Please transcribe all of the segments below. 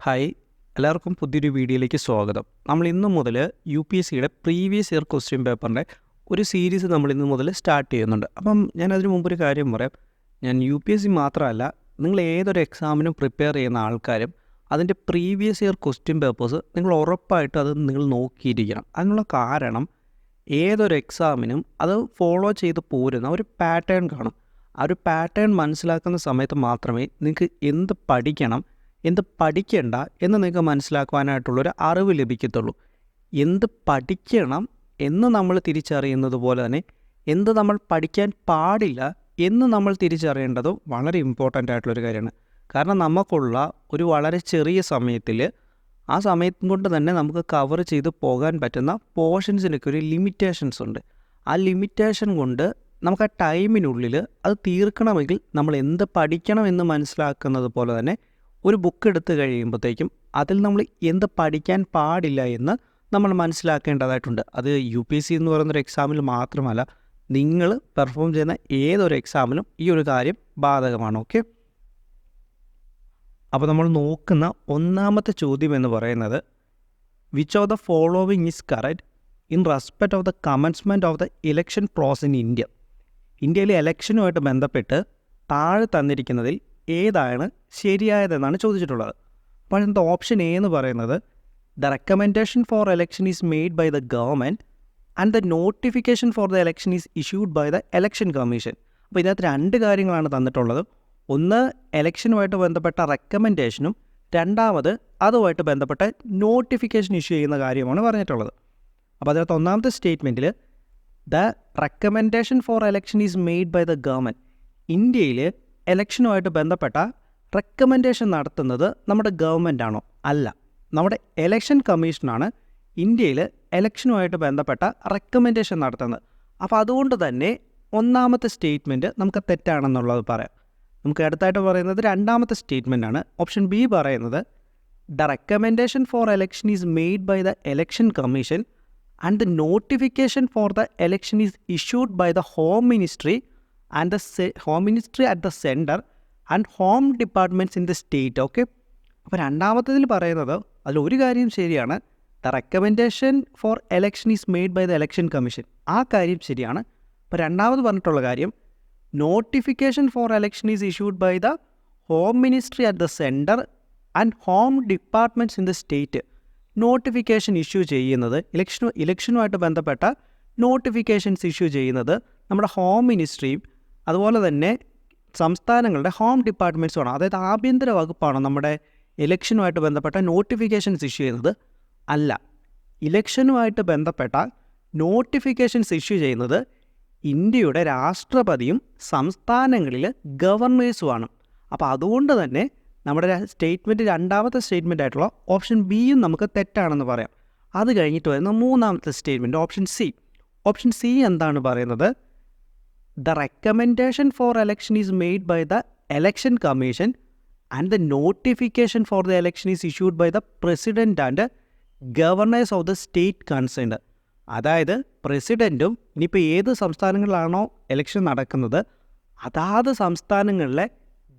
Hi, എല്ലാവർക്കും പുതിയൊരു വീഡിയോയിലേക്ക് സ്വാഗതം. നമ്മൾ ഇന്നു മുതൽ UPSCയുടെ പ്രീവിയസ് ഇയർ ക്വസ്റ്റ്യൻ പേപ്പറിൻ്റെ ഒരു സീരീസ് നമ്മൾ ഇന്നു മുതൽ സ്റ്റാർട്ട് ചെയ്യുന്നുണ്ട്. അപ്പം ഞാൻ അതിന് മുമ്പ് ഒരു കാര്യം പറയാം. ഞാൻ UPSC മാത്രമല്ല, നിങ്ങൾ ഏതൊരു എക്സാമിനും പ്രിപ്പയർ ചെയ്യുന്ന ആൾക്കാരും അതിൻ്റെ പ്രീവിയസ് ഇയർ ക്വസ്റ്റ്യൻ പേപ്പേഴ്സ് നിങ്ങൾ ഉറപ്പായിട്ട് അത് നിങ്ങൾ നോക്കിയിരിക്കണം. അതിനുള്ള കാരണം ഏതൊരു എക്സാമിനും അത് ഫോളോ ചെയ്ത് പോരുന്ന ഒരു പാറ്റേൺ കാണും. ആ ഒരു പാറ്റേൺ മനസ്സിലാക്കുന്ന സമയത്ത് മാത്രമേ നിങ്ങൾക്ക് എന്ത് പഠിക്കണം, എന്ത് പഠിക്കേണ്ട എന്ന് നിങ്ങൾക്ക് മനസ്സിലാക്കുവാനായിട്ടുള്ളൊരു അറിവ് ലഭിക്കത്തുള്ളൂ. എന്ത് പഠിക്കണം എന്ന് നമ്മൾ തിരിച്ചറിയുന്നത് പോലെ തന്നെ എന്ത് നമ്മൾ പഠിക്കാൻ പാടില്ല എന്ന് നമ്മൾ തിരിച്ചറിയേണ്ടതും വളരെ ഇമ്പോർട്ടൻ്റ് ആയിട്ടുള്ളൊരു കാര്യമാണ്. കാരണം നമുക്കുള്ള ഒരു വളരെ ചെറിയ സമയത്തിൽ ആ സമയത്തും കൊണ്ട് തന്നെ നമുക്ക് കവർ ചെയ്ത് പോകാൻ പറ്റുന്ന പോർഷൻസിനൊക്കെ ഒരു ലിമിറ്റേഷൻസ് ഉണ്ട്. ആ ലിമിറ്റേഷൻ കൊണ്ട് നമുക്ക് ആ ടൈമിനുള്ളിൽ അത് തീർക്കണമെങ്കിൽ നമ്മൾ എന്ത് പഠിക്കണം എന്ന് മനസ്സിലാക്കുന്നത് പോലെ തന്നെ ഒരു ബുക്ക് എടുത്ത് കഴിയുമ്പോഴത്തേക്കും അതിൽ നമ്മൾ എന്ത് പഠിക്കാൻ പാടില്ല എന്ന് നമ്മൾ മനസ്സിലാക്കേണ്ടതായിട്ടുണ്ട്. അത് UPSC എന്ന് പറയുന്നൊരു എക്സാമിൽ മാത്രമല്ല, നിങ്ങൾ പെർഫോം ചെയ്യുന്ന ഏതൊരു എക്സാമിലും ഈ ഒരു കാര്യം ബാധകമാണ്. ഓക്കെ, അപ്പോൾ നമ്മൾ നോക്കുന്ന ഒന്നാമത്തെ ചോദ്യം എന്ന് പറയുന്നത് which of the following is correct in respect of the commencement of the election process in India. ഇന്ത്യയിലെ ഇലക്ഷനുമായിട്ട് ബന്ധപ്പെട്ട് താഴെ തന്നിരിക്കുന്നതിൽ ഏതാണ് ശരിയായതെന്നാണ് ചോദിച്ചിട്ടുള്ളത്. അപ്പോൾ അതിൻ്റെ ഓപ്ഷൻ എ എന്ന് പറയുന്നത് the recommendation for election is made by the government and the notification for the election is issued by the election commission. അപ്പോൾ ഇതിനകത്ത് രണ്ട് കാര്യങ്ങളാണ് തന്നിട്ടുള്ളത്. ഒന്ന്, എലക്ഷനുമായിട്ട് ബന്ധപ്പെട്ട റെക്കമെൻഡേഷനും രണ്ടാമത് അതുമായിട്ട് ബന്ധപ്പെട്ട നോട്ടിഫിക്കേഷൻ ഇഷ്യൂ ചെയ്യുന്ന കാര്യമാണ് പറഞ്ഞിട്ടുള്ളത്. അപ്പോൾ അതിനകത്ത് ഒന്നാമത്തെ സ്റ്റേറ്റ്മെൻറ്റിൽ the recommendation for election is made by the government, ഇന്ത്യയിൽ എലക്ഷനുമായിട്ട് ബന്ധപ്പെട്ട റെക്കമെൻഡേഷൻ നടത്തുന്നത് നമ്മുടെ ഗവൺമെൻറ് ആണോ? അല്ല, നമ്മുടെ എലക്ഷൻ കമ്മീഷനാണ് ഇന്ത്യയിൽ എലക്ഷനുമായിട്ട് ബന്ധപ്പെട്ട റെക്കമെൻഡേഷൻ നടത്തുന്നത്. അപ്പോൾ അതുകൊണ്ട് തന്നെ ഒന്നാമത്തെ സ്റ്റേറ്റ്മെൻറ്റ് നമുക്ക് തെറ്റാണെന്നുള്ളത് പറയാം. നമുക്ക് അടുത്തായിട്ട് പറയുന്നത് രണ്ടാമത്തെ സ്റ്റേറ്റ്മെൻറ്റാണ്. ഓപ്ഷൻ ബി പറയുന്നത് the recommendation for election is made by the election commission and the notification for the election is issued by the home ministry and the home ministry at the centre and home departments in the state. Okay, അപ്പോൾ രണ്ടാമത്തതിൽ പറയുന്നത് അതിലൊരു കാര്യം ശരിയാണ്, the recommendation for election is made by the election commission, ആ കാര്യം ശരിയാണ്. അപ്പോൾ രണ്ടാമത് പറഞ്ഞിട്ടുള്ള കാര്യം notification for election is issued by the home ministry at the centre and home departments in the state. Notification issue ചെയ്യുന്നത് ഇലക്ഷനുമായിട്ട് ബന്ധപ്പെട്ട നോട്ടിഫിക്കേഷൻസ് ഇഷ്യൂ ചെയ്യുന്നത് നമ്മുടെ ഹോം മിനിസ്ട്രിയും അതുപോലെ തന്നെ സംസ്ഥാനങ്ങളുടെ ഹോം ഡിപ്പാർട്ട്മെൻറ്റ്സുമാണ്. അതായത് ആഭ്യന്തര വകുപ്പാണോ നമ്മുടെ ഇലക്ഷനുമായിട്ട് ബന്ധപ്പെട്ട നോട്ടിഫിക്കേഷൻസ് ഇഷ്യൂ ചെയ്യുന്നത്? അല്ല, ഇലക്ഷനുമായിട്ട് ബന്ധപ്പെട്ട നോട്ടിഫിക്കേഷൻസ് ഇഷ്യൂ ചെയ്യുന്നത് ഇന്ത്യയുടെ രാഷ്ട്രപതിയും സംസ്ഥാനങ്ങളിൽ ഗവർണേഴ്സുമാണ്. അപ്പോൾ അതുകൊണ്ട് തന്നെ നമ്മുടെ സ്റ്റേറ്റ്മെൻറ്റ് രണ്ടാമത്തെ സ്റ്റേറ്റ്മെൻ്റ് ആയിട്ടുള്ള ഓപ്ഷൻ ബിയും നമുക്ക് തെറ്റാണെന്ന് പറയാം. അത് കഴിഞ്ഞിട്ട് വരുന്ന മൂന്നാമത്തെ statement option C. Option C എന്താണ് പറയുന്നത്? The recommendation for election is made by the election commission and the notification for the election is issued by the president and governors of the state concerned. അതായത് പ്രസിഡൻറ്റും ഇനിയിപ്പോൾ ഏത് സംസ്ഥാനങ്ങളിലാണോ election നടക്കുന്നത് അതാത് സംസ്ഥാനങ്ങളിലെ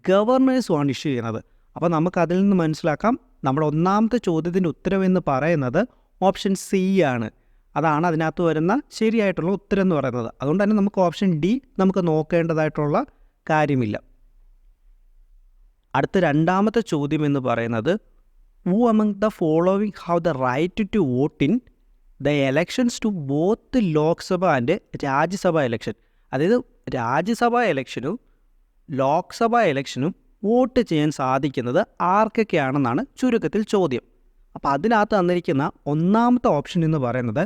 ഗവർണേഴ്സുമാണ് issue ചെയ്യുന്നത്. അപ്പോൾ നമുക്കതിൽ നിന്ന് മനസ്സിലാക്കാം നമ്മുടെ ഒന്നാമത്തെ ചോദ്യത്തിൻ്റെ ഉത്തരവെന്ന് പറയുന്നത് ഓപ്ഷൻ സി ആണ്. അതാണ് അതിനകത്ത് വരുന്ന ശരിയായിട്ടുള്ള ഉത്തരം എന്ന് പറയുന്നത്. അതുകൊണ്ട് തന്നെ നമുക്ക് ഓപ്ഷൻ ഡി നമുക്ക് നോക്കേണ്ടതായിട്ടുള്ള കാര്യമില്ല. അടുത്ത രണ്ടാമത്തെ ചോദ്യം എന്ന് പറയുന്നത് who among the following have the right to vote in the elections to both Lok Sabha and Rajya Sabha election. അതായത് രാജ്യസഭാ എലക്ഷനും ലോക്സഭാ എലക്ഷനും വോട്ട് ചെയ്യാൻ സാധിക്കുന്നത് ആർക്കൊക്കെയാണെന്നാണ് ചുരുക്കത്തിൽ ചോദ്യം. അപ്പോൾ അതിനകത്ത് തന്നിരിക്കുന്ന ഒന്നാമത്തെ ഓപ്ഷൻ എന്ന് പറയുന്നത്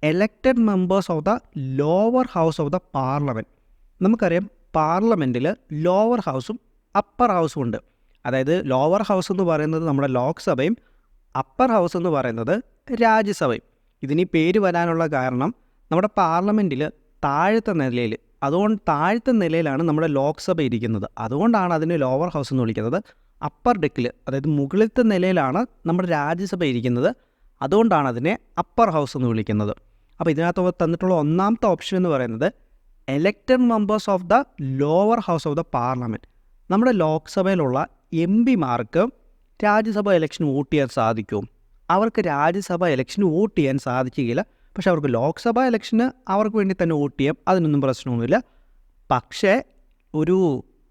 elected members of the lower house of the parliament. നമുക്കറിയാം പാർലമെൻറ്റിൽ ലോവർ ഹൗസും അപ്പർ ഹൗസും ഉണ്ട്. അതായത് ലോവർ ഹൗസ് എന്ന് പറയുന്നത് നമ്മുടെ ലോക്സഭയും അപ്പർ ഹൗസ് എന്ന് പറയുന്നത് രാജ്യസഭയും. ഇതിന് പേര് വരാനുള്ള കാരണം നമ്മുടെ പാർലമെൻറ്റിൽ താഴത്തെ നിലയിൽ, അതുകൊണ്ട് താഴത്തെ നിലയിലാണ് നമ്മുടെ ലോക്സഭ ഇരിക്കുന്നത്. അതുകൊണ്ടാണ് അതിന് ലോവർ ഹൗസ് എന്ന് വിളിക്കുന്നത്. അപ്പർ ഡെക്കിൽ, അതായത് മുകളിലത്തെ നിലയിലാണ് നമ്മുടെ രാജ്യസഭ ഇരിക്കുന്നത്. അതുകൊണ്ടാണ് അതിനെ അപ്പർ ഹൗസ് എന്ന് വിളിക്കുന്നത്. അപ്പോൾ ഇതിനകത്ത് തന്നിട്ടുള്ള ഒന്നാമത്തെ ഓപ്ഷൻ എന്ന് പറയുന്നത് elected members of the lower house of the parliament. നമ്മുടെ ലോക്സഭയിലുള്ള MP mark Rajya Sabha election vote ചെയ്യാൻ സാധിക്കുമോ? അവർക്ക് രാജ്യസഭ ഇലക്ഷന് വോട്ട് ചെയ്യാൻ സാധിക്കുകയില്ല. പക്ഷേ അവർക്ക് ലോക്സഭ ഇലക്ഷന് അവർക്ക് വേണ്ടി തന്നെ വോട്ട് ചെയ്യാം, അതിനൊന്നും പ്രശ്നമൊന്നുമില്ല. പക്ഷേ ഒരു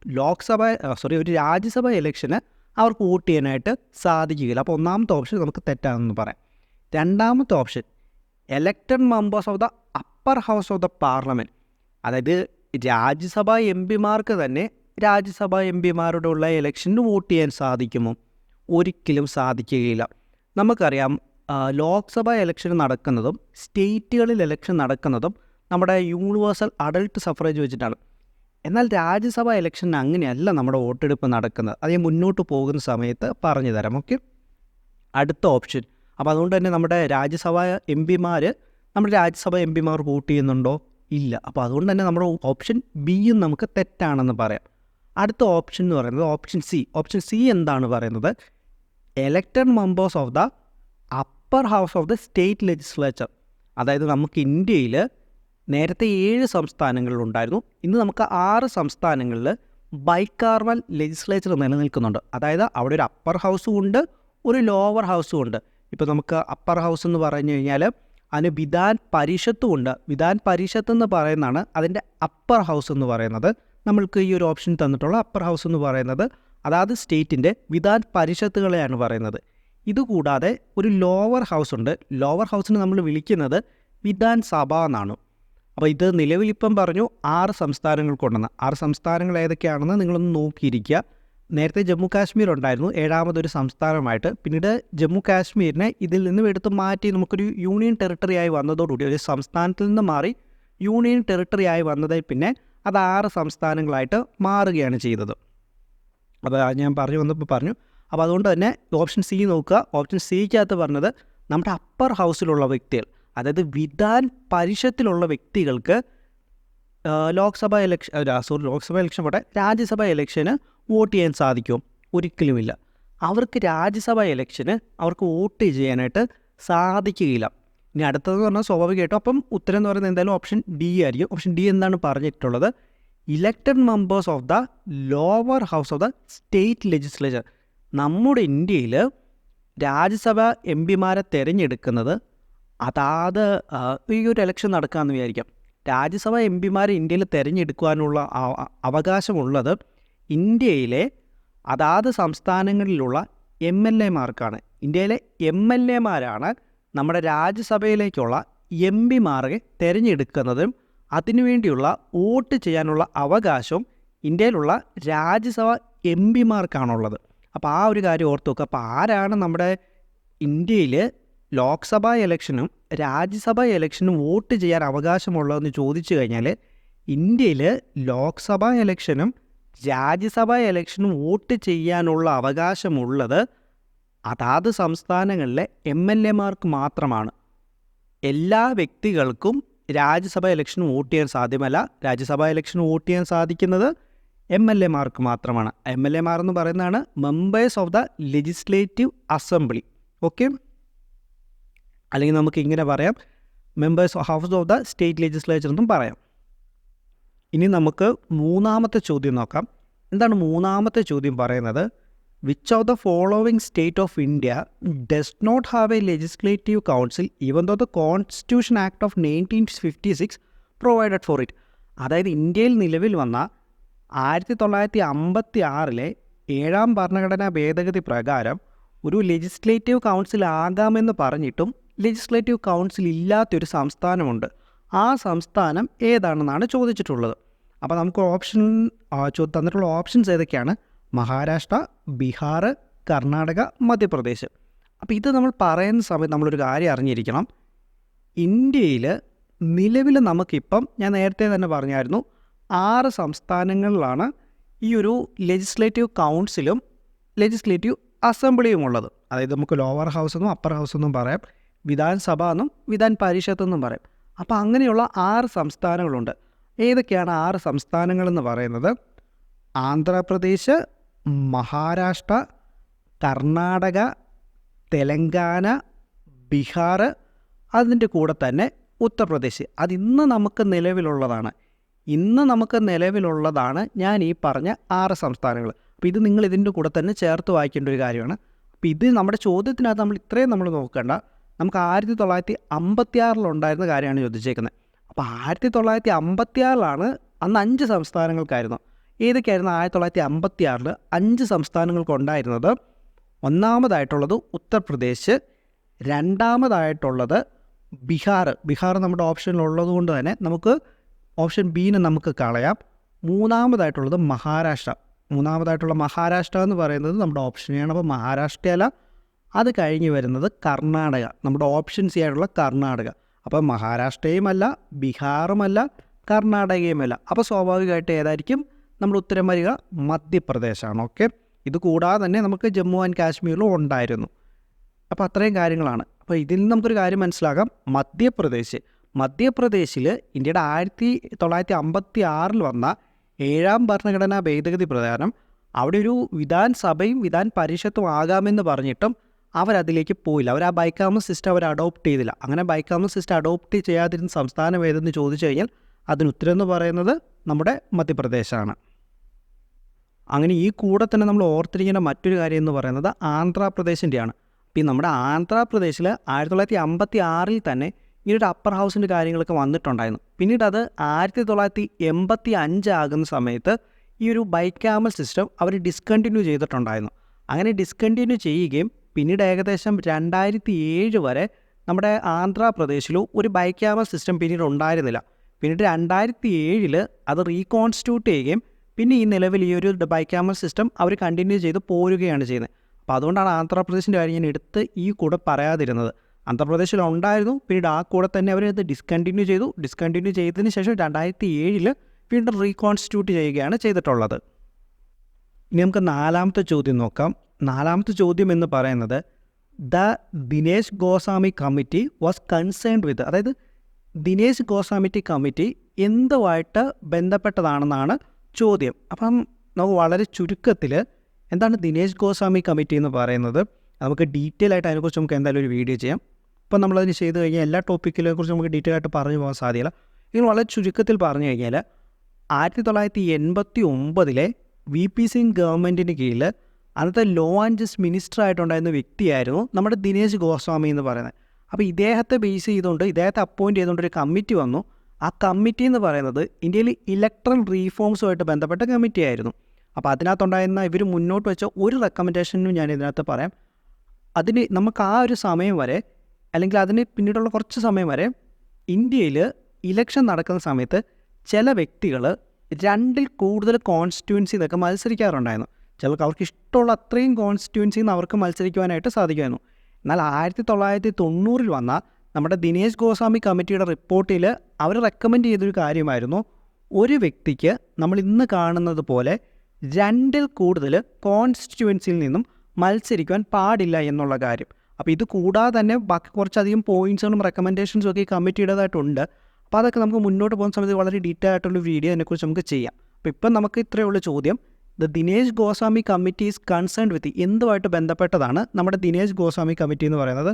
ഒരു രാജ്യസഭ ഇലക്ഷന് അവർക്ക് വോട്ട് ചെയ്യാനായിട്ട് സാധിക്കുകയില്ല. അപ്പോൾ ഒന്നാമത്തെ ഓപ്ഷൻ നമുക്ക് തെറ്റാണെന്ന് പറയാം. രണ്ടാമത്തെ option, elected members of the upper house of the parliament, അതായത് രാജ്യസഭ എം പിമാർക്ക് തന്നെ രാജ്യസഭ എം പിമാരുടെ ഉള്ള ഇലക്ഷന് വോട്ട് ചെയ്യാൻ സാധിക്കുമോ? ഒരിക്കലും സാധിക്കുകയില്ല. നമുക്കറിയാം, ലോക്സഭ ഇലക്ഷൻ നടക്കുന്നതും സ്റ്റേറ്റുകളിൽ ഇലക്ഷൻ നടക്കുന്നതും നമ്മുടെ യൂണിവേഴ്സൽ അഡൾട്ട് സഫറേജ് വെച്ചിട്ടാണ്. എന്നാൽ രാജ്യസഭ ഇലക്ഷന് അങ്ങനെയല്ല നമ്മുടെ വോട്ടെടുപ്പ് നടക്കുന്നത്. അത് ഞാൻ മുന്നോട്ട് പോകുന്ന സമയത്ത് പറഞ്ഞു തരാം. ഓക്കെ, അടുത്ത ഓപ്ഷൻ. അപ്പോൾ അതുകൊണ്ട് തന്നെ നമ്മുടെ രാജ്യസഭ എം പിമാർ വോട്ട് ചെയ്യുന്നുണ്ടോ? ഇല്ല. അപ്പോൾ അതുകൊണ്ട് തന്നെ നമ്മുടെ ഓപ്ഷൻ ബിയും നമുക്ക് തെറ്റാണെന്ന് പറയാം. അടുത്ത ഓപ്ഷൻ എന്ന് പറയുന്നത് ഓപ്ഷൻ സി എന്താണ് പറയുന്നത്? Elected members of the upper house of the state legislature. അതായത് നമുക്ക് ഇന്ത്യയിൽ നേരത്തെ 7 സംസ്ഥാനങ്ങളിലുണ്ടായിരുന്നു. ഇന്ന് നമുക്ക് 6 സംസ്ഥാനങ്ങളിൽ ബൈക്കാർവൽ ലെജിസ്ലേച്ചർ നിലനിൽക്കുന്നുണ്ട്. അതായത് അവിടെ ഒരു അപ്പർ ഹൗസും ഉണ്ട്, ഒരു ലോവർ ഹൗസും ഉണ്ട്. ഇപ്പോൾ നമുക്ക് അപ്പർ ഹൗസ് എന്ന് പറഞ്ഞു കഴിഞ്ഞാൽ അതിന് വിധാൻ പരിഷത്തും ഉണ്ട്. വിധാൻ പരിഷത്ത് എന്ന് പറയുന്നതാണ് അതിൻ്റെ അപ്പർ ഹൗസ് എന്ന് പറയുന്നത്. നമ്മൾക്ക് ഈ ഒരു ഓപ്ഷൻ തന്നിട്ടുള്ള അപ്പർ ഹൗസ് എന്ന് പറയുന്നത് അതായത് സ്റ്റേറ്റിൻ്റെ വിധാൻ പരിഷത്തുകളെയാണ് പറയുന്നത്. ഇതുകൂടാതെ ഒരു ലോവർ ഹൗസ് ഉണ്ട്. ലോവർ ഹൗസിന് നമ്മൾ വിളിക്കുന്നത് വിധാൻ സഭ എന്നാണ്. അപ്പോൾ ഇത് നിലവിലിപ്പം പറഞ്ഞു 6 സംസ്ഥാനങ്ങൾക്കുണ്ടെന്ന്. 6 സംസ്ഥാനങ്ങൾ ഏതൊക്കെയാണെന്ന് നിങ്ങളൊന്ന് നോക്കിയിരിക്കുക. നേരത്തെ ജമ്മു കാശ്മീർ ഉണ്ടായിരുന്നു 7ാമതൊരു സംസ്ഥാനമായിട്ട്. പിന്നീട് ജമ്മു കാശ്മീരിനെ ഇതിൽ നിന്നും എടുത്ത് മാറ്റി നമുക്കൊരു യൂണിയൻ ടെറിട്ടറി ആയി വന്നതോടുകൂടി, ഒരു സംസ്ഥാനത്തിൽ നിന്ന് മാറി യൂണിയൻ ടെറിട്ടറി ആയി വന്നതിൽ പിന്നെ അത് 6 സംസ്ഥാനങ്ങളായിട്ട് മാറുകയാണ് ചെയ്തത്. അപ്പോൾ ഞാൻ പറഞ്ഞു. അപ്പോൾ അതുകൊണ്ട് തന്നെ ഓപ്ഷൻ സി നോക്കുക. ഓപ്ഷൻ സിക്കകത്ത് പറഞ്ഞത് നമ്മുടെ അപ്പർ ഹൗസിലുള്ള വ്യക്തികൾ, അതായത് വിധാൻ പരിഷത്തിലുള്ള വ്യക്തികൾക്ക് ലോക്സഭ ഇലക്ഷൻ പോട്ടെ, രാജ്യസഭ ഇലക്ഷന് വോട്ട് ചെയ്യാൻ സാധിക്കുമോ? ഒരിക്കലുമില്ല. അവർക്ക് രാജ്യസഭ ഇലക്ഷന് അവർക്ക് വോട്ട് ചെയ്യാനായിട്ട് സാധിക്കുകയില്ല. ഇനി അടുത്തതെന്ന് പറഞ്ഞാൽ സ്വാഭാവികമായിട്ടും അപ്പം ഉത്തരം എന്ന് പറയുന്നത് എന്തായാലും ഓപ്ഷൻ ഡി ആയിരിക്കും. ഓപ്ഷൻ ഡി എന്താണ് പറഞ്ഞിട്ടുള്ളത്? Elected members of the lower house of the state legislature. നമ്മുടെ ഇന്ത്യയിൽ രാജ്യസഭ എം പിമാരെ തിരഞ്ഞെടുക്കുന്നത് അതാത് ഈ ഒരു ഇലക്ഷൻ നടക്കുകയെന്ന് വിചാരിക്കാം. രാജ്യസഭ എം പിമാരെ ഇന്ത്യയിൽ തിരഞ്ഞെടുക്കുവാനുള്ള അവകാശമുള്ളത് ഇന്ത്യയിലെ അതാത് സംസ്ഥാനങ്ങളിലുള്ള MLA-മാർക്കാണ്. ഇന്ത്യയിലെ MLA-മാരാണ് നമ്മുടെ രാജ്യസഭയിലേക്കുള്ള എം പിമാരെ തിരഞ്ഞെടുക്കുന്നതും അതിനുവേണ്ടിയുള്ള വോട്ട് ചെയ്യാനുള്ള അവകാശവും ഇന്ത്യയിലുള്ള രാജ്യസഭ എം പിമാർക്കാണുള്ളത്. അപ്പോൾ ആ ഒരു കാര്യം ഓർത്ത് നോക്കുക. അപ്പോൾ ആരാണ് നമ്മുടെ ഇന്ത്യയിൽ ലോക്സഭാ ഇലക്ഷനും രാജ്യസഭാ ഇലക്ഷനും വോട്ട് ചെയ്യാൻ അവകാശമുള്ളതെന്ന് ചോദിച്ചു കഴിഞ്ഞാൽ, ഇന്ത്യയിൽ ലോക്സഭാ ഇലക്ഷനും രാജ്യസഭാ ഇലക്ഷനും വോട്ട് ചെയ്യാനുള്ള അവകാശമുള്ളത് അതാത് സംസ്ഥാനങ്ങളിലെ MLA-മാർക്ക് മാത്രമാണ്. എല്ലാ വ്യക്തികൾക്കും രാജ്യസഭാ ഇലക്ഷന് വോട്ട് ചെയ്യാൻ സാധ്യമല്ല. രാജ്യസഭാ ഇലക്ഷന് വോട്ട് ചെയ്യാൻ സാധിക്കുന്നത് MLA-മാർക്ക് മാത്രമാണ്. MLA-മാർ എന്ന് പറയുന്നതാണ് members of the legislative assembly. Okay, അല്ലെങ്കിൽ നമുക്ക് ഇങ്ങനെ പറയാം, members house of the state legislature എന്നും പറയാം. ഇനി നമുക്ക് മൂന്നാമത്തെ ചോദ്യം നോക്കാം. എന്താണ് മൂന്നാമത്തെ ചോദ്യം പറയുന്നത്? Which of the following state of India does not have a legislative council even though the constitution act of 1956 provided for it. അതായത് ഇന്ത്യയിൽ നിലവിൽ വന്ന 1956 7ാം ഭരണഘടനാ ഭേദഗതി പ്രകാരം ഒരു ലെജിസ്ലേറ്റീവ് കൗൺസിൽ ആകാമെന്ന് പറഞ്ഞിട്ടും ലെജിസ്ലേറ്റീവ് കൗൺസിൽ ഇല്ലാത്തൊരു സംസ്ഥാനമുണ്ട്. ആ സംസ്ഥാനം ഏതാണെന്നാണ് ചോദിച്ചിട്ടുള്ളത്. അപ്പോൾ നമുക്ക് തന്നിട്ടുള്ള ഓപ്ഷൻസ് ഏതൊക്കെയാണ്? മഹാരാഷ്ട്ര, ബീഹാർ, കർണാടക, മധ്യപ്രദേശ്. അപ്പോൾ ഇത് നമ്മൾ പറയുന്ന സമയത്ത് നമ്മളൊരു കാര്യം അറിഞ്ഞിരിക്കണം. ഇന്ത്യയിൽ നിലവിൽ നമുക്കിപ്പം, ഞാൻ നേരത്തെ തന്നെ പറഞ്ഞായിരുന്നു, 6 സംസ്ഥാനങ്ങളിലാണ് ഈ ഒരു ലെജിസ്ലേറ്റീവ് കൗൺസിലും ലെജിസ്ലേറ്റീവ് അസംബ്ലിയും ഉള്ളത്. അതായത് നമുക്ക് ലോവർ ഹൗസ് എന്നും അപ്പർ ഹൗസ് എന്നും പറയാം, വിധാൻ സഭ എന്നും വിധാൻ പരിഷത്ത് എന്നും പറയാം. അപ്പോൾ അങ്ങനെയുള്ള 6 സംസ്ഥാനങ്ങളുണ്ട്. ഏതൊക്കെയാണ് 6 സംസ്ഥാനങ്ങളെന്ന് പറയുന്നത്? ആന്ധ്രാപ്രദേശ്, മഹാരാഷ്ട്ര, കർണാടക, തെലങ്കാന, ബീഹാർ, അതിൻ്റെ കൂടെ തന്നെ ഉത്തർപ്രദേശ്. അതിന്ന് നമുക്ക് നിലവിലുള്ളതാണ് ഞാൻ ഈ പറഞ്ഞ 6 സംസ്ഥാനങ്ങൾ. അപ്പോൾ ഇത് നിങ്ങൾ ഇതിൻ്റെ കൂടെ തന്നെ ചേർത്ത് വായിക്കേണ്ട ഒരു കാര്യമാണ്. അപ്പോൾ ഇത് നമ്മുടെ ചോദ്യത്തിനകത്ത് നമ്മൾ ഇത്രയും നമ്മൾ നോക്കേണ്ട. നമുക്ക് 1956 ഉണ്ടായിരുന്ന കാര്യമാണ് ചോദിച്ചേക്കുന്നത്. അപ്പോൾ 1956 അന്ന് 5 സംസ്ഥാനങ്ങൾക്കായിരുന്നു. ഏതൊക്കെയായിരുന്നു 1956 5 സംസ്ഥാനങ്ങൾക്കുണ്ടായിരുന്നത്? ഒന്നാമതായിട്ടുള്ളത് ഉത്തർപ്രദേശ്, രണ്ടാമതായിട്ടുള്ളത് ബീഹാർ നമ്മുടെ ഓപ്ഷനിലുള്ളത് കൊണ്ട് തന്നെ നമുക്ക് ഓപ്ഷൻ ബീനെ നമുക്ക് കളയാം. മൂന്നാമതായിട്ടുള്ളത് മഹാരാഷ്ട്ര എന്ന് പറയുന്നത് നമ്മുടെ ഓപ്ഷനെയാണ്. അപ്പോൾ മഹാരാഷ്ട്രയല്ല, അത് കഴിഞ്ഞ് വരുന്നത് കർണാടക, നമ്മുടെ ഓപ്ഷൻ സി ആയിട്ടുള്ള കർണാടക. അപ്പോൾ മഹാരാഷ്ട്രയുമല്ല, ബീഹാറുമല്ല, കർണാടകയുമല്ല. അപ്പോൾ സ്വാഭാവികമായിട്ട് ഏതായിരിക്കും നമ്മുടെ ഉത്തരം വരിക? മധ്യപ്രദേശാണ്. ഓക്കെ, ഇത് കൂടാതെ തന്നെ നമുക്ക് ജമ്മു ആൻഡ് കാശ്മീരിലും ഉണ്ടായിരുന്നു. അപ്പോൾ അത്രയും കാര്യങ്ങളാണ്. അപ്പോൾ ഇതിൽ നിന്ന് നമുക്കൊരു കാര്യം മനസ്സിലാക്കാം. മധ്യപ്രദേശിൽ ഇന്ത്യയുടെ 1956 വന്ന 7ാം ഭരണഘടനാ ഭേദഗതി പ്രകാരം അവിടെ ഒരു വിധാൻസഭയും വിധാൻ പരിഷത്തും ആകാമെന്ന് പറഞ്ഞിട്ടും അവരതിലേക്ക് പോയില്ല. അവർ ആ ബൈക്കാമസ് സിസ്റ്റം അവർ അഡോപ്റ്റ് ചെയ്തില്ല. അങ്ങനെ ബൈക്കാമസ് സിസ്റ്റം അഡോപ്റ്റ് ചെയ്യാതിരുന്ന സംസ്ഥാനം ഏതെന്ന് ചോദിച്ചു കഴിഞ്ഞാൽ അതിന് ഉത്തരം എന്ന് പറയുന്നത് നമ്മുടെ മധ്യപ്രദേശാണ്. അങ്ങനെ ഈ കൂടെ തന്നെ നമ്മൾ ഓർത്തിരിക്കേണ്ട മറ്റൊരു കാര്യം എന്ന് പറയുന്നത് ആന്ധ്രാപ്രദേശിൻ്റെയാണ്. അപ്പോൾ നമ്മുടെ ആന്ധ്രാപ്രദേശിൽ 1956 തന്നെ ഇങ്ങനൊരു അപ്പർ ഹൗസിൻ്റെ കാര്യങ്ങളൊക്കെ വന്നിട്ടുണ്ടായിരുന്നു. പിന്നീട് അത് 1985 ആകുന്ന സമയത്ത് ഈ ഒരു ബൈക്കാമൽ സിസ്റ്റം അവർ ഡിസ്കണ്ടിന്യൂ ചെയ്തിട്ടുണ്ടായിരുന്നു. അങ്ങനെ ഡിസ്കണ്ടിന്യൂ ചെയ്യുകയും പിന്നീട് ഏകദേശം 2007 വരെ നമ്മുടെ ആന്ധ്രാപ്രദേശിൽ ഒരു ബൈക്കാമൽ സിസ്റ്റം പിന്നീട് ഉണ്ടായിരുന്നില്ല. പിന്നീട് 2007 അത് റീകോൺസ്റ്റിറ്റ്യൂട്ട് ചെയ്യുകയും പിന്നെ ഈ നിലവിൽ ഈ ഒരു ബൈക്കാമൽ സിസ്റ്റം അവർ കണ്ടിന്യൂ ചെയ്ത് പോരുകയാണ് ചെയ്യുന്നത്. അപ്പോൾ അതുകൊണ്ടാണ് ആന്ധ്രാപ്രദേശിൻ്റെ കാര്യം ഞാൻ എടുത്ത് ഈ കൂടെ പറയാതിരുന്നത്. ആന്ധ്രാപ്രദേശിൽ ഉണ്ടായിരുന്നു, പിന്നീട് ആ കൂടെ തന്നെ അവരത് ഡിസ്കണ്ടിന്യൂ ചെയ്തതിന് ശേഷം 2007 വീണ്ടും റീകോൺസ്റ്റിറ്റ്യൂട്ട് ചെയ്യുകയാണ് ചെയ്തിട്ടുള്ളത്. ഇനി നമുക്ക് 4ാമത്തെ ചോദ്യം നോക്കാം. 4ാമത്തെ ചോദ്യം എന്ന് പറയുന്നത് the Dinesh Goswami committee was concerned with, അതായത് ദിനേശ് ഗോസ്വാമി കമ്മിറ്റി എന്തുമായിട്ട് ബന്ധപ്പെട്ടതാണെന്നാണ് ചോദ്യം. അപ്പം നമുക്ക് വളരെ ചുരുക്കത്തിൽ എന്താണ് ദിനേശ് ഗോസ്വാമി കമ്മിറ്റി എന്ന് പറയുന്നത് നമുക്ക് ഡീറ്റെയിൽ ആയിട്ട് അതിനെക്കുറിച്ച് നമുക്ക് എന്തായാലും ഒരു വീഡിയോ ചെയ്യാം. ഇപ്പം നമ്മളതിന് ചെയ്ത് കഴിഞ്ഞാൽ എല്ലാ ടോപ്പിക്കിനെ കുറിച്ച് നമുക്ക് ഡീറ്റെയിൽ ആയിട്ട് പറഞ്ഞു പോകാൻ സാധ്യത. ഇങ്ങനെ വളരെ ചുരുക്കത്തിൽ പറഞ്ഞു കഴിഞ്ഞാൽ 1989 VP സിംഗ് ഗവൺമെൻറ്റിന് കീഴിൽ അന്നത്തെ ലോ ആൻഡ് ജസ്റ്റിസ് മിനിസ്റ്റർ ആയിട്ടുണ്ടായിരുന്ന വ്യക്തിയായിരുന്നു നമ്മുടെ ദിനേശ് ഗോസ്വാമി എന്ന് പറയുന്നത്. അപ്പോൾ ഇദ്ദേഹത്തെ ബേസ് ചെയ്തുകൊണ്ട് ഇദ്ദേഹത്തെ അപ്പോയിൻറ്റ് ചെയ്തുകൊണ്ട് ഒരു കമ്മിറ്റി വന്നു. ആ കമ്മിറ്റി എന്ന് പറയുന്നത് ഇന്ത്യയിൽ ഇലക്ട്രൽ റീഫോംസുമായിട്ട് ബന്ധപ്പെട്ട കമ്മിറ്റി ആയിരുന്നു. അപ്പോൾ അതിനകത്തുണ്ടായിരുന്ന ഇവർ മുന്നോട്ട് വെച്ച ഒരു റെക്കമെൻഡേഷനും ഞാൻ ഇതിനകത്ത് പറയാം. അതിന് നമുക്ക് ആ ഒരു സമയം വരെ അല്ലെങ്കിൽ അതിന് പിന്നീടുള്ള കുറച്ച് സമയം വരെ ഇന്ത്യയിൽ ഇലക്ഷൻ നടക്കുന്ന സമയത്ത് ചില വ്യക്തികൾ 2ൽ കൂടുതൽ കോൺസ്റ്റിറ്റ്യുവൻസി എന്നൊക്കെ മത്സരിക്കാറുണ്ടായിരുന്നു. ചിലർക്ക് അവർക്ക് ഇഷ്ടമുള്ള അത്രയും കോൺസ്റ്റിറ്റ്യുവൻസിയിൽ നിന്ന് അവർക്ക് മത്സരിക്കുവാനായിട്ട് സാധിക്കുമായിരുന്നു. എന്നാൽ 1990 വന്ന നമ്മുടെ ദിനേശ് ഗോസ്വാമി കമ്മിറ്റിയുടെ റിപ്പോർട്ടിൽ അവർ റെക്കമെൻഡ് ചെയ്തൊരു കാര്യമായിരുന്നു, ഒരു വ്യക്തിക്ക് നമ്മൾ ഇന്ന് കാണുന്നത് പോലെ 2ൽ കൂടുതൽ കോൺസ്റ്റിറ്റ്യുവൻസിയിൽ നിന്നും മത്സരിക്കുവാൻ പാടില്ല എന്നുള്ള കാര്യം. അപ്പോൾ ഇത് കൂടാതെ തന്നെ ബാക്കി കുറച്ചധികം പോയിൻറ്റ്സുകളും റെക്കമെൻഡേഷൻസും ഒക്കെ ഈ കമ്മിറ്റിയുടേതായിട്ടുണ്ട്. അപ്പോൾ അതൊക്കെ നമുക്ക് മുന്നോട്ട് പോകുന്ന സമയത്ത് വളരെ ഡീറ്റെയിൽ ആയിട്ടുള്ള വീഡിയോ അതിനെക്കുറിച്ച് നമുക്ക് ചെയ്യാം. അപ്പോൾ ഇപ്പം നമുക്ക് ഇത്രയേ ഉള്ളൂ ചോദ്യം. The Dinesh Goswami committee is concerned with എന്തുമായിട്ട് ബന്ധപ്പെട്ടതാണ് നമ്മുടെ ദിനേശ് ഗോസ്വാമി കമ്മിറ്റി എന്ന് പറയുന്നത്?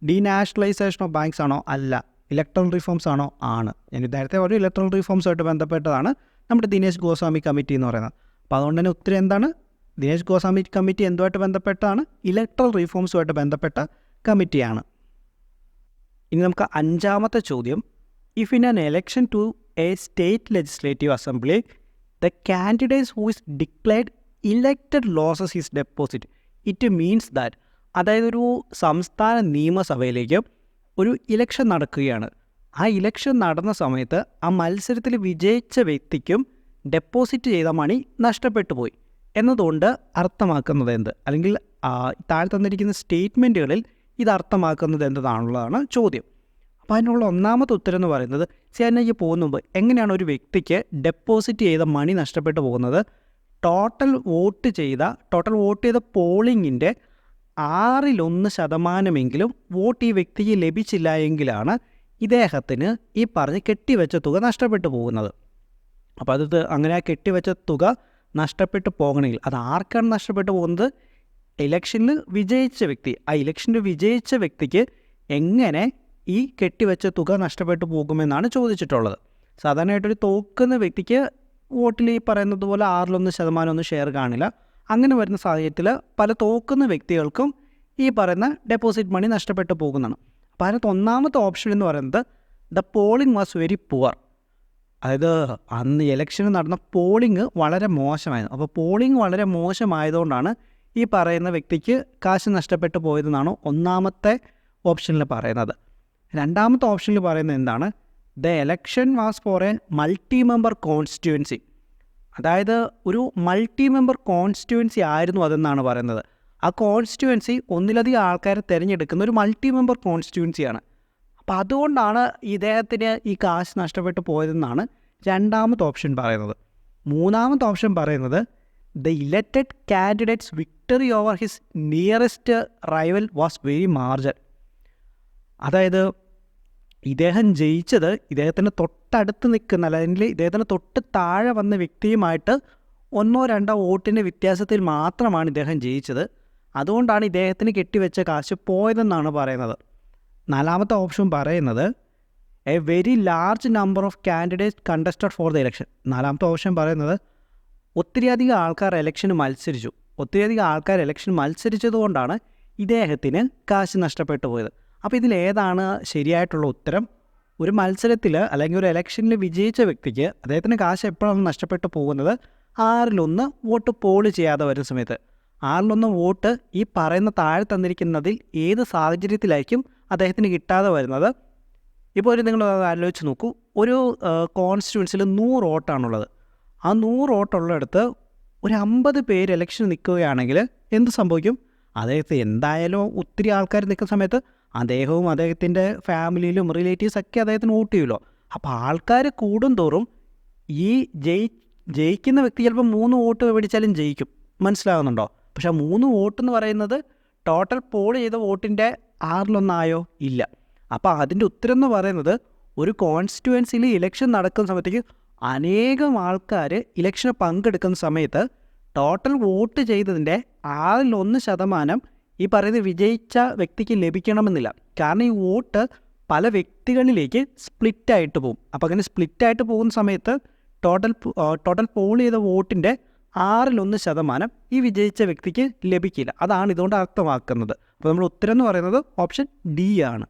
ഡീനാഷണലൈസേഷൻ ഓഫ് ബാങ്ക്സ് ആണോ? അല്ല. ഇലക്ട്രൽ റിഫോംസ് ആണോ? ആണ്. ഞാൻ നേരത്തെ ഒരു ഇലക്ട്രൽ റിഫോംസുമായിട്ട് ബന്ധപ്പെട്ടതാണ് നമ്മുടെ ദിനേശ് ഗോസ്വാമി കമ്മിറ്റി എന്ന് പറയുന്നത്. അപ്പോൾ അതുകൊണ്ട് തന്നെ ഉത്തരം എന്താണ്? ദിനേശ് ഗോസ്വാമി കമ്മിറ്റി എന്തുമായിട്ട് ബന്ധപ്പെട്ടാണ്? ഇലക്ട്രൽ റിഫോംസുമായിട്ട് ബന്ധപ്പെട്ട കമ്മിറ്റിയാണ്. ഇനി നമുക്ക് 5ാമത്തെ ചോദ്യം. If in an election to a state legislative assembly the candidates who is declared elected loses his deposit it means that, അതായത് ഒരു സംസ്ഥാന നിയമസഭയിലേക്ക് ഒരു ഇലക്ഷൻ നടക്കുകയാണ്. ആ ഇലക്ഷൻ നടന്ന സമയത്ത് ആ മത്സരത്തിൽ വിജയിച്ച വ്യക്തിക്കും ഡെപ്പോസിറ്റ് ചെയ്ത മണി നഷ്ടപ്പെട്ടു പോയി എന്നതുകൊണ്ട് അർത്ഥമാക്കുന്നത് എന്ത്? അല്ലെങ്കിൽ താഴെ തന്നിരിക്കുന്ന സ്റ്റേറ്റ്മെൻറ്റുകളിൽ ഇത് അർത്ഥമാക്കുന്നത് എന്നതാണുള്ളതാണ് ചോദ്യം. അപ്പോൾ അതിനുള്ള 1ാമത്തെ ഉത്തരം എന്ന് പറയുന്നത്, അതിലേക്ക് പോകുന്ന മുമ്പ് എങ്ങനെയാണ് ഒരു വ്യക്തിക്ക് ഡെപ്പോസിറ്റ് ചെയ്ത മണി നഷ്ടപ്പെട്ടു പോകുന്നത്? ടോട്ടൽ വോട്ട് ചെയ്ത പോളിങ്ങിൻ്റെ 1/6 വോട്ട് ഈ വ്യക്തിക്ക് ലഭിച്ചില്ല എങ്കിലാണ് ഇദ്ദേഹത്തിന് ഈ പറഞ്ഞ് കെട്ടിവെച്ച തുക നഷ്ടപ്പെട്ടു പോകുന്നത്. അപ്പോൾ അത് അങ്ങനെ ആ കെട്ടിവെച്ച തുക നഷ്ടപ്പെട്ടു പോകണമെങ്കിൽ അത് ആർക്കാണ് നഷ്ടപ്പെട്ടു പോകുന്നത്? ഇലക്ഷനിൽ വിജയിച്ച വ്യക്തി. ആ ഇലക്ഷനിൽ വിജയിച്ച വ്യക്തിക്ക് എങ്ങനെ ഈ കെട്ടിവെച്ച തുക നഷ്ടപ്പെട്ടു പോകുമെന്നാണ് ചോദിച്ചിട്ടുള്ളത്. സാധാരണയായിട്ടൊരു തോക്കുന്ന വ്യക്തിക്ക് വോട്ടിൽ ഈ പറയുന്നത് പോലെ 1/6 ഷെയർ കാണില്ല. അങ്ങനെ വരുന്ന സാഹചര്യത്തിൽ പല തോക്കുന്ന വ്യക്തികൾക്കും ഈ പറയുന്ന ഡെപ്പോസിറ്റ് മണി നഷ്ടപ്പെട്ടു പോകുന്നതാണ്. അപ്പോൾ അതിനകത്ത് ഒന്നാമത്തെ ഓപ്ഷൻ എന്ന് പറയുന്നത് the polling was very poor. അതായത് അന്ന് ഇലക്ഷന് നടന്ന പോളിംഗ് വളരെ മോശമായിരുന്നു. അപ്പോൾ പോളിംഗ് വളരെ മോശമായതുകൊണ്ടാണ് ഈ പറയുന്ന വ്യക്തിക്ക് കാശ് നഷ്ടപ്പെട്ടു പോയതെന്നാണ് ഒന്നാമത്തെ ഓപ്ഷനിൽ പറയുന്നത്. രണ്ടാമത്തെ ഓപ്ഷനിൽ പറയുന്നത് എന്താണ്? The election was for a multi member constituency. അതായത് ഒരു മൾട്ടി മെമ്പർ കോൺസ്റ്റിറ്റ്യുവൻസി ആയിരുന്നു അതെന്നാണ് പറയുന്നത്. ആ കോൺസ്റ്റിറ്റ്യുവൻസി ഒന്നിലധികം ആൾക്കാരെ തിരഞ്ഞെടുക്കുന്ന ഒരു മൾട്ടി മെമ്പർ കോൺസ്റ്റിറ്റ്യുവൻസിയാണ്. അപ്പോൾ അതുകൊണ്ടാണ് ഇദ്ദേഹത്തിന് ഈ കാശ് നഷ്ടപ്പെട്ടു പോയതെന്നാണ് രണ്ടാമത്തെ ഓപ്ഷൻ പറയുന്നത്. മൂന്നാമത്തെ ഓപ്ഷൻ പറയുന്നത് the elected candidates victory over his nearest rival was very margin. അതായത് ഇദ്ദേഹം ജയിച്ചത് ഇദ്ദേഹത്തിന് തൊട്ടടുത്ത് നിൽക്കുന്ന, അല്ലെങ്കിൽ ഇദ്ദേഹത്തിന് തൊട്ട് താഴെ വന്ന വ്യക്തിയുമായിട്ട് 1-2 വോട്ടിൻ്റെ വ്യത്യാസത്തിൽ മാത്രമാണ് ഇദ്ദേഹം ജയിച്ചത്. അതുകൊണ്ടാണ് ഇദ്ദേഹത്തിന് കെട്ടിവെച്ച കാശ് പോയതെന്നാണ് പറയുന്നത്. നാലാമത്തെ ഓപ്ഷൻ പറയുന്നത് A very large number of candidates contested for the election. നാലാമത്തെ ഓപ്ഷൻ പറയുന്നത് ഒത്തിരിയധികം ആൾക്കാർ ഇലക്ഷന് മത്സരിച്ചതുകൊണ്ടാണ് ഇദ്ദേഹത്തിന് കാശ് നഷ്ടപ്പെട്ടു പോയത്. അപ്പോൾ ഇതിലേതാണ് ശരിയായിട്ടുള്ള ഉത്തരം? ഒരു മത്സരത്തിൽ അല്ലെങ്കിൽ ഒരു ഇലക്ഷനിൽ വിജയിച്ച വ്യക്തിക്ക് അദ്ദേഹത്തിന് കാശ് എപ്പോഴാണ് നഷ്ടപ്പെട്ടു പോകുന്നത്? 6-1 വോട്ട് പോൾ ചെയ്യാതെ വരുന്ന സമയത്ത്. 6-1 വോട്ട് ഈ പറയുന്ന താഴെ തന്നിരിക്കുന്നതിൽ ഏത് സാഹചര്യത്തിലായിരിക്കും അദ്ദേഹത്തിന് കിട്ടാതെ വരുന്നത്? ഇപ്പോൾ നിങ്ങൾ ആലോചിച്ച് നോക്കൂ. ഒരു കോൺസ്റ്റിറ്റ്യുവൻസിൽ 100 വോട്ടാണുള്ളത്. ആ 100 വോട്ടുള്ളിടത്ത് ഒരു 50 പേര് ഇലക്ഷൻ നിൽക്കുകയാണെങ്കിൽ എന്ത് സംഭവിക്കും? അദ്ദേഹത്തെ എന്തായാലും ഒത്തിരി ആൾക്കാർ നിൽക്കുന്ന സമയത്ത് അദ്ദേഹവും അദ്ദേഹത്തിൻ്റെ ഫാമിലിയിലും റിലേറ്റീവ്സൊക്കെ അദ്ദേഹത്തിന് വോട്ട് ചെയ്യുമല്ലോ. അപ്പോൾ ആൾക്കാർ കൂടും തോറും ഈ ജയിക്കുന്ന വ്യക്തി ചിലപ്പോൾ 3 വോട്ട് മേടിച്ചാലും ജയിക്കും. മനസ്സിലാകുന്നുണ്ടോ? പക്ഷേ 3 വോട്ട് എന്ന് പറയുന്നത് ടോട്ടൽ പോൾ ചെയ്ത വോട്ടിൻ്റെ 6-1 ഇല്ല. അപ്പോൾ അതിൻ്റെ ഉത്തരം എന്ന് പറയുന്നത് ഒരു കോൺസ്റ്റിറ്റ്യുവൻസിയിൽ ഇലക്ഷൻ നടക്കുന്ന സമയത്തേക്ക് അനേകം ആൾക്കാർ ഇലക്ഷന് പങ്കെടുക്കുന്ന സമയത്ത് ടോട്ടൽ വോട്ട് ചെയ്തതിൻ്റെ 6-1% ഈ പറയുന്ന വിജയിച്ച വ്യക്തിക്ക് ലഭിക്കണമെന്നില്ല. കാരണം ഈ വോട്ട് പല വ്യക്തികളിലേക്ക് സ്പ്ലിറ്റായിട്ട് പോകും. അപ്പോൾ അങ്ങനെ സ്പ്ലിറ്റായിട്ട് പോകുന്ന സമയത്ത് ടോട്ടൽ പോൾ ചെയ്ത വോട്ടിൻ്റെ 6-1% ഈ വിജയിച്ച വ്യക്തിക്ക് ലഭിക്കില്ല. അതാണ് ഇതുകൊണ്ട് അർത്ഥമാക്കുന്നത്. അപ്പോൾ നമ്മൾ ഉത്തരം എന്ന് പറയുന്നത് ഓപ്ഷൻ ഡി ആണ്.